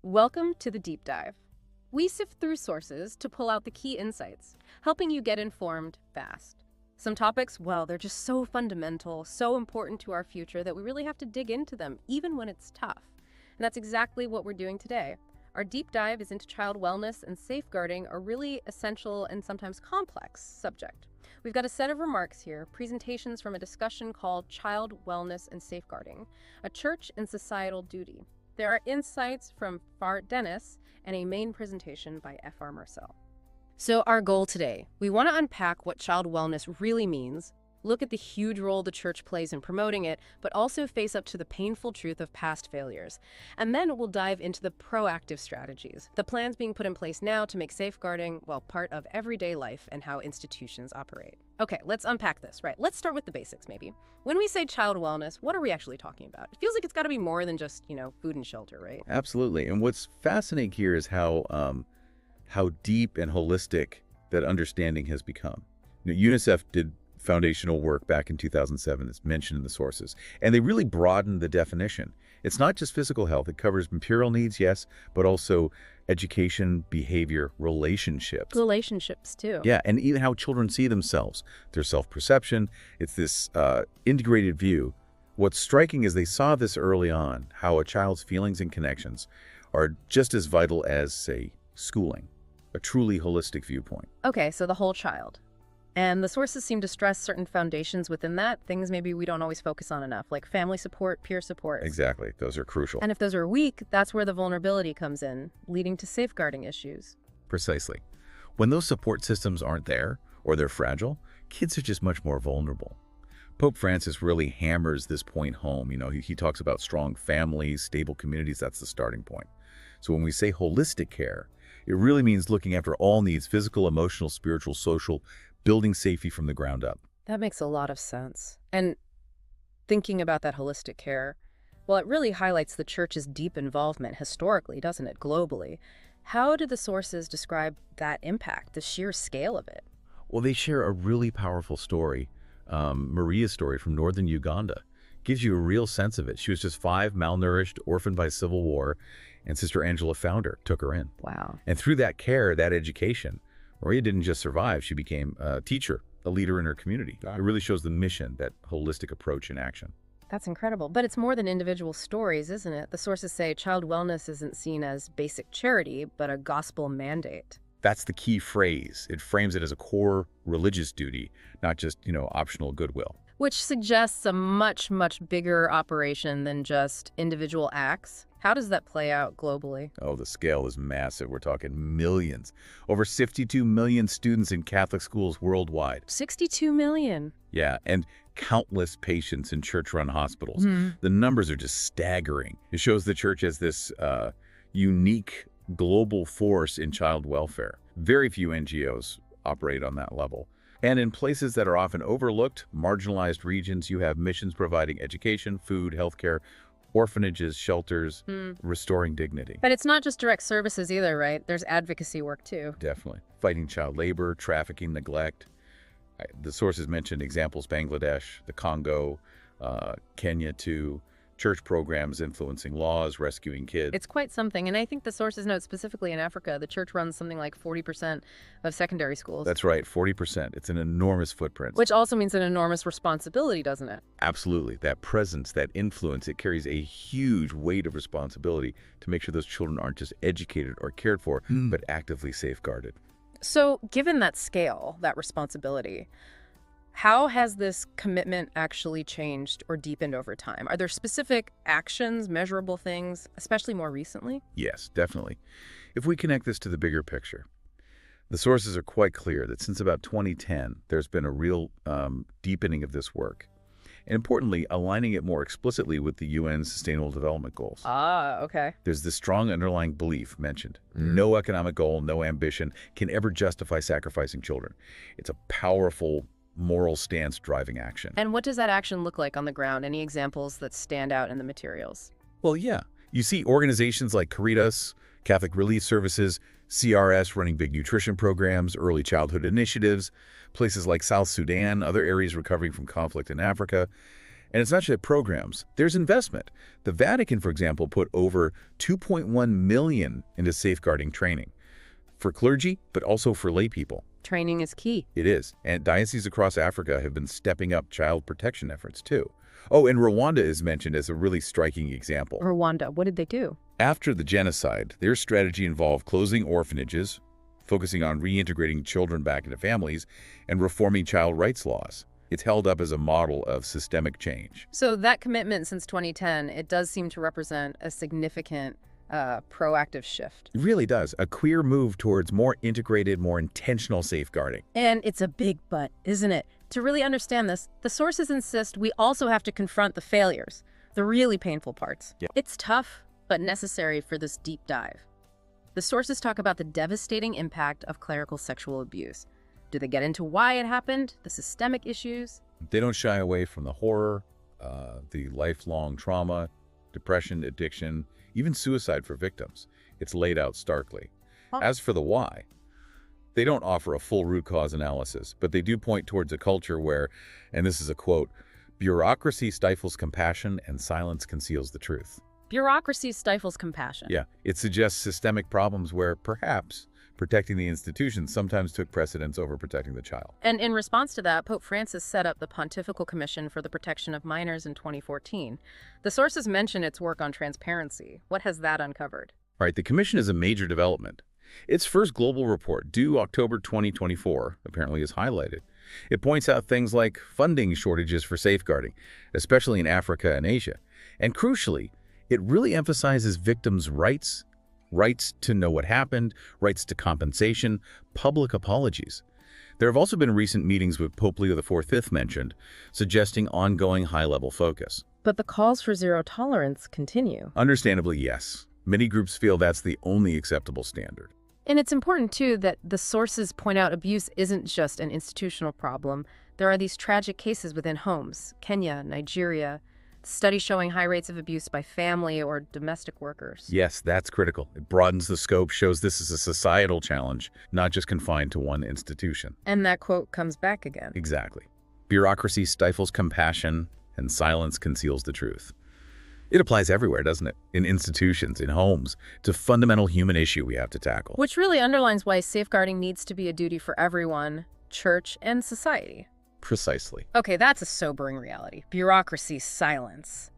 Welcome to the Deep Dive. We sift through sources to pull out the key insights, helping you get informed fast. Some topics, well, they're just so fundamental, so important to our future that we really have to dig into them, even when it's tough. And that's exactly what we're doing today. Our deep dive is into child wellness and safeguarding, a really essential and sometimes complex subject. We've got a set of remarks here, presentations from a discussion called Child Wellness and Safeguarding, a Church and Societal Duty. There are insights from Fart Dennis and a main presentation by F.R. Marcel. So our goal today, we want to unpack what child wellness really means, look at the huge role the church plays in promoting it, but also face up to the painful truth of past failures. And then we'll dive into the proactive strategies, the plans being put in place now to make safeguarding, well, part of everyday life and how institutions operate. Okay, let's unpack this, right? Let's start with the basics, maybe. When we say child wellness, what are we actually talking about? It feels like it's got to be more than just, food and shelter, right? Absolutely. And what's fascinating here is how deep and holistic that understanding has become. UNICEF did foundational work back in 2007 that's mentioned in the sources, and they really broadened the definition. It's not just physical health. It covers material needs, yes, but also education, behavior, relationships. Relationships, too. Yeah, and even how children see themselves, their self-perception. It's this integrated view. What's striking is they saw this early on, how a child's feelings and connections are just as vital as, say, schooling, a truly holistic viewpoint. Okay, so the whole child. And the sources seem to stress certain foundations within that, things maybe we don't always focus on enough, like family support, peer support. Exactly. Those are crucial. And if those are weak, that's where the vulnerability comes in, leading to safeguarding issues. Precisely. When those support systems aren't there, or they're fragile, kids are just much more vulnerable. Pope Francis really hammers this point home. He talks about strong families, stable communities. That's the starting point. So when we say holistic care, it really means looking after all needs, physical, emotional, spiritual, social, building safety from the ground up. That makes a lot of sense. And thinking about that holistic care, well, it really highlights the church's deep involvement historically, doesn't it, globally? How do the sources describe that impact, the sheer scale of it? Well, they share a really powerful story. Maria's story from northern Uganda gives you a real sense of it. She was just 5, malnourished, orphaned by civil war, and Sister Angela found her, took her in. Wow. And through that care, that education, Maria didn't just survive, she became a teacher, a leader in her community. It really shows the mission, that holistic approach in action. That's incredible. But it's more than individual stories, isn't it? The sources say child wellness isn't seen as basic charity, but a gospel mandate. That's the key phrase. It frames it as a core religious duty, not just, optional goodwill. Which suggests a much, much bigger operation than just individual acts. How does that play out globally? Oh, the scale is massive. We're talking millions. Over 62 million students in Catholic schools worldwide. 62 million. Yeah, and countless patients in church-run hospitals. The numbers are just staggering. It shows the church as this unique global force in child welfare. Very few NGOs operate on that level. And in places that are often overlooked, marginalized regions, you have missions providing education, food, healthcare, orphanages, shelters, restoring dignity. But it's not just direct services either, right? There's advocacy work too. Definitely. Fighting child labor, trafficking, neglect. The sources mentioned examples: Bangladesh, the Congo, Kenya too. Church programs influencing laws, rescuing kids. It's quite something. And I think the sources note specifically in Africa, the church runs something like 40% of secondary schools. That's right, 40%. It's an enormous footprint. Which also means an enormous responsibility, doesn't it? Absolutely. That presence, that influence, it carries a huge weight of responsibility to make sure those children aren't just educated or cared for, but actively safeguarded. So given that scale, that responsibility, how has this commitment actually changed or deepened over time? Are there specific actions, measurable things, especially more recently? Yes, definitely. If we connect this to the bigger picture, the sources are quite clear that since about 2010, there's been a real deepening of this work. And importantly, aligning it more explicitly with the UN's Sustainable Development Goals. Ah, okay. There's this strong underlying belief mentioned. No economic goal, no ambition can ever justify sacrificing children. It's a powerful moral stance driving action. And what does that action look like on the ground? Any examples that stand out in the materials? Well, yeah. You see organizations like Caritas, Catholic Relief Services, CRS running big nutrition programs, early childhood initiatives, places like South Sudan, other areas recovering from conflict in Africa. And it's not just programs. There's investment. The Vatican, for example, put over $2.1 million into safeguarding training for clergy, but also for lay people. Training is key. It is. And dioceses across Africa have been stepping up child protection efforts, too. Oh, and Rwanda is mentioned as a really striking example. Rwanda, what did they do? After the genocide, their strategy involved closing orphanages, focusing on reintegrating children back into families, and reforming child rights laws. It's held up as a model of systemic change. So that commitment since 2010, it does seem to represent a significant proactive shift. It really does. A clear move towards more integrated, more intentional safeguarding. And it's a big but, isn't it? To really understand this, the sources insist we also have to confront the failures, the really painful parts. Yep. It's tough, but necessary for this deep dive. The sources talk about the devastating impact of clerical sexual abuse. Do they get into why it happened, the systemic issues? They don't shy away from the horror, the lifelong trauma, depression, addiction, even suicide for victims. It's laid out starkly. As for the why, they don't offer a full root cause analysis, but they do point towards a culture where, and this is a quote, bureaucracy stifles compassion and silence conceals the truth. Bureaucracy stifles compassion. Yeah, it suggests systemic problems where perhaps protecting the institution sometimes took precedence over protecting the child. And in response to that, Pope Francis set up the Pontifical Commission for the Protection of Minors in 2014. The sources mention its work on transparency. What has that uncovered? All right, the commission is a major development. Its first global report, due October 2024, apparently is highlighted. It points out things like funding shortages for safeguarding, especially in Africa and Asia. And crucially, it really emphasizes victims' rights to know what happened, rights to compensation, public apologies. There have also been recent meetings with Pope Leo IV mentioned, suggesting ongoing high-level focus. But the calls for zero tolerance continue. Understandably, yes. Many groups feel that's the only acceptable standard. And it's important, too, that the sources point out abuse isn't just an institutional problem. There are these tragic cases within homes, Kenya, Nigeria, studies showing high rates of abuse by family or domestic workers. Yes, that's critical. It broadens the scope, shows this is a societal challenge, not just confined to one institution. And that quote comes back again. Exactly. Bureaucracy stifles compassion, and silence conceals the truth. It applies everywhere, doesn't it? In institutions, in homes. It's a fundamental human issue we have to tackle. Which really underlines why safeguarding needs to be a duty for everyone, church and society. Precisely. Okay, that's a sobering reality. Bureaucracy, silence.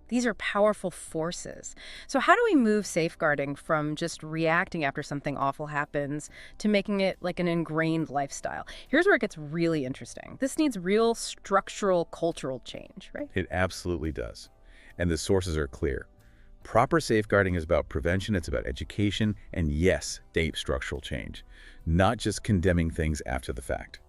These are powerful forces. So how do we move safeguarding from just reacting after something awful happens to making it like an ingrained lifestyle? Here's where it gets really interesting. This needs real structural, cultural change, right? It absolutely does. And the sources are clear. Proper safeguarding is about prevention, it's about education, and yes, deep structural change, not just condemning things after the fact.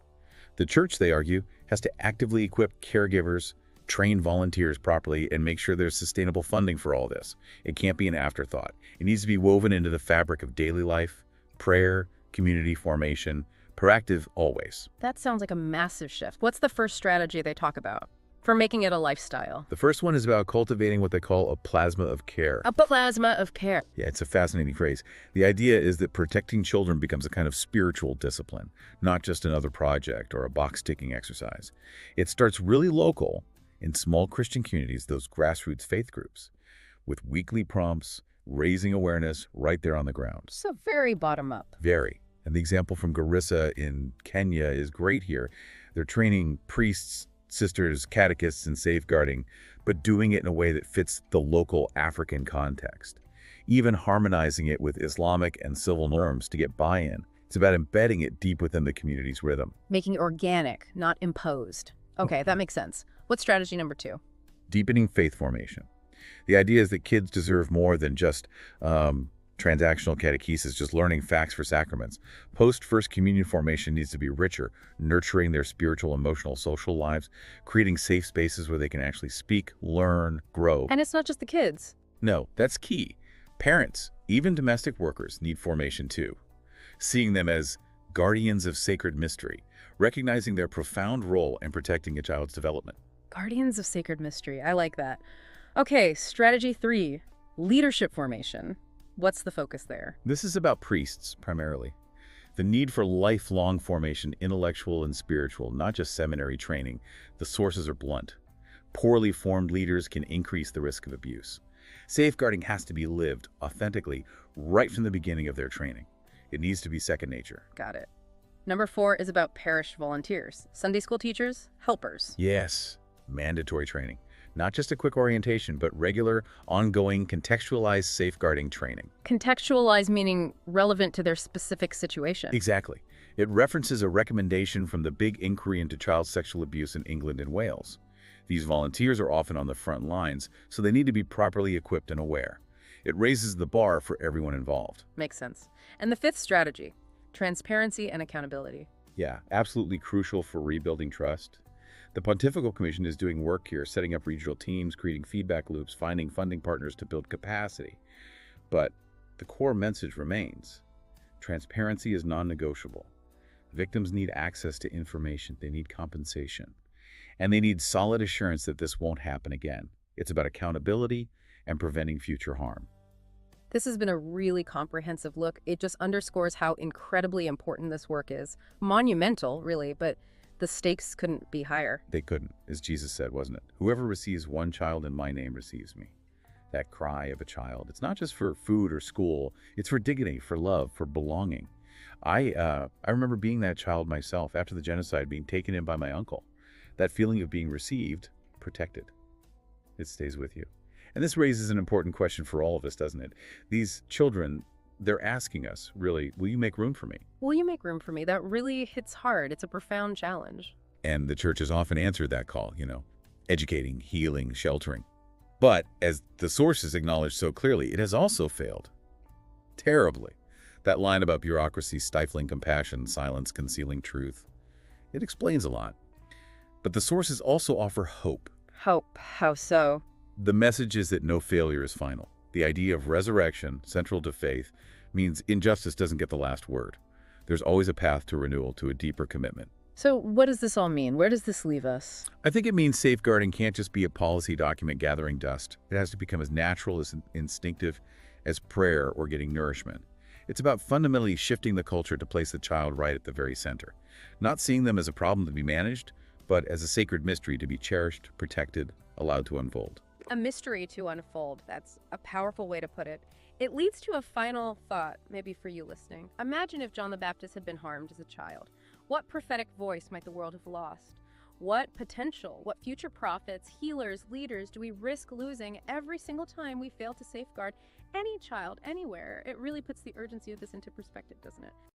The church, they argue, has to actively equip caregivers, train volunteers properly, and make sure there's sustainable funding for all this. It can't be an afterthought. It needs to be woven into the fabric of daily life, prayer, community formation, proactive always. That sounds like a massive shift. What's the first strategy they talk about for making it a lifestyle? The first one is about cultivating what they call a plasma of care. A plasma of care. Yeah, it's a fascinating phrase. The idea is that protecting children becomes a kind of spiritual discipline, not just another project or a box-ticking exercise. It starts really local in small Christian communities, those grassroots faith groups, with weekly prompts, raising awareness right there on the ground. So very bottom up. Very. And the example from Garissa in Kenya is great here. They're training priests, sisters, catechists in safeguarding, but doing it in a way that fits the local African context, even harmonizing it with Islamic and civil norms to get buy-in. It's about embedding it deep within the community's rhythm. Making it organic, not imposed. Okay, that makes sense. What's strategy number 2? Deepening faith formation. The idea is that kids deserve more than just transactional catechesis, just learning facts for sacraments. Post-First Communion formation needs to be richer, nurturing their spiritual, emotional, social lives, creating safe spaces where they can actually speak, learn, grow. And it's not just the kids. No, that's key. Parents, even domestic workers, need formation too. Seeing them as guardians of sacred mystery, recognizing their profound role in protecting a child's development. Guardians of sacred mystery. I like that. Okay, strategy 3, leadership formation. What's the focus there? This is about priests, primarily. The need for lifelong formation, intellectual and spiritual, not just seminary training. The sources are blunt. Poorly formed leaders can increase the risk of abuse. Safeguarding has to be lived authentically right from the beginning of their training. It needs to be second nature. Got it. Number 4 is about parish volunteers, Sunday school teachers, helpers. Yes, mandatory training. Not just a quick orientation, but regular, ongoing, contextualized safeguarding training. Contextualize meaning relevant to their specific situation. Exactly. It references a recommendation from the big inquiry into child sexual abuse in England and Wales. These volunteers are often on the front lines, so they need to be properly equipped and aware. It raises the bar for everyone involved. Makes sense. And the 5th strategy, transparency and accountability. Yeah, absolutely crucial for rebuilding trust. The Pontifical Commission is doing work here, setting up regional teams, creating feedback loops, finding funding partners to build capacity. But the core message remains. Transparency is non-negotiable. Victims need access to information. They need compensation. And they need solid assurance that this won't happen again. It's about accountability and preventing future harm. This has been a really comprehensive look. It just underscores how incredibly important this work is. Monumental, really, but the stakes couldn't be higher. They couldn't, as Jesus said, wasn't it? Whoever receives one child in my name receives me. That cry of a child, it's not just for food or school, it's for dignity, for love, for belonging. I remember being that child myself after the genocide, being taken in by my uncle. That feeling of being received, protected. It stays with you. And this raises an important question for all of us, doesn't it? These children, they're asking us, really, will you make room for me? Will you make room for me? That really hits hard. It's a profound challenge. And the church has often answered that call, educating, healing, sheltering. But as the sources acknowledge so clearly, it has also failed. Terribly. That line about bureaucracy stifling compassion, silence concealing truth. It explains a lot. But the sources also offer hope. Hope. How so? The message is that no failure is final. The idea of resurrection, central to faith, means injustice doesn't get the last word. There's always a path to renewal, to a deeper commitment. So what does this all mean? Where does this leave us? I think it means safeguarding can't just be a policy document gathering dust. It has to become as natural, as instinctive as prayer or getting nourishment. It's about fundamentally shifting the culture to place the child right at the very center. Not seeing them as a problem to be managed, but as a sacred mystery to be cherished, protected, allowed to unfold. A mystery to unfold. That's a powerful way to put it. It leads to a final thought, maybe for you listening. Imagine if John the Baptist had been harmed as a child. What prophetic voice might the world have lost? What potential, what future prophets, healers, leaders do we risk losing every single time we fail to safeguard any child anywhere? It really puts the urgency of this into perspective, doesn't it?